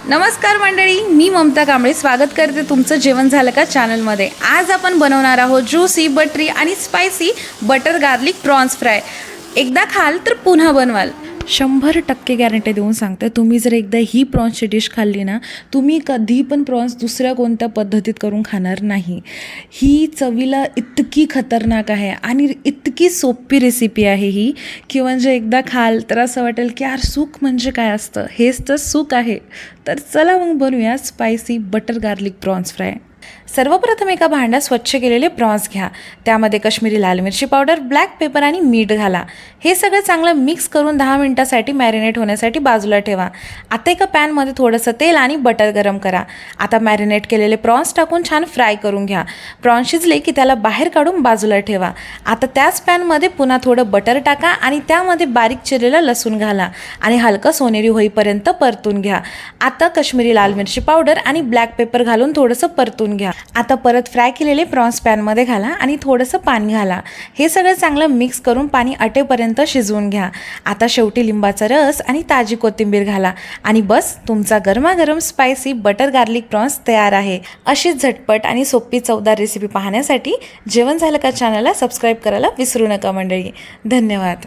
नमस्कार मंडळी, मी ममता कांबळे स्वागत करते तुमचं जेवण झालं का चॅनलमध्ये। आज आपण बनवणार आहोत ज्यूसी बटरी आणि spicy butter garlic prawns fry. एकदा खाल तर पुन्हा बनवाल। 100% गॅरंटी देऊन सांगते, तुम्ही जर एकदा ही प्रॉन्सची डिश खाल्ली ना, तुम्ही कधी पण प्रॉन्स दुसऱ्या कोणत्या पद्धतीत करून खाणार नाही। ही चवीला इतकी खतरनाक आहे आणि इतकी सोपी रेसिपी आहे ही, की म्हणजे एकदा खाल तर असं वाटेल की यार सुख म्हणजे काय असतं, हेच तर सुख आहे। तर चला मग बनवूया spicy butter garlic prawns fry. सर्वप्रथम एका भांड्यात स्वच्छ केलेले प्रॉन्स घ्या, त्यामध्ये काश्मीरी लाल मिरची पावडर, ब्लॅक पेपर आणि मीठ घाला। हे सगळं चांगलं मिक्स करून 10 मिनिटांसाठी मॅरिनेट होण्यासाठी बाजूला ठेवा। आता एका पॅनमध्ये थोडंसं तेल आणि बटर गरम करा। आता मॅरिनेट केलेले प्रॉन्स टाकून छान फ्राय करून घ्या। प्रॉन्स शिजले की त्याला बाहेर काढून बाजूला ठेवा। आता त्याच पॅनमध्ये पुन्हा थोडं बटर टाका आणि त्यामध्ये बारीक चिरलेला लसूण घाला आणि हलका सोनेरी होईपर्यंत परतून घ्या। आता काश्मीरी लाल मिरची पावडर आणि ब्लॅक पेपर घालून थोडंसं परतून घ्या। आता परत फ्राय केलेले प्रॉन्स पॅनमध्ये घाला आणि थोडंसं पाणी घाला। हे सगळं चांगलं मिक्स करून पाणी आटेपर्यंत शिजवून घ्या। आता शेवटी लिंबाचा रस आणि ताजी कोथिंबीर घाला आणि बस, तुमचा गरमागरम स्पायसी बटर गार्लिक प्रॉन्स तयार आहे। अशी झटपट आणि सोपी चवदार रेसिपी पाहण्यासाठी जेवण झालं का चॅनलला सबस्क्राईब करायला विसरू नका मंडळी। धन्यवाद।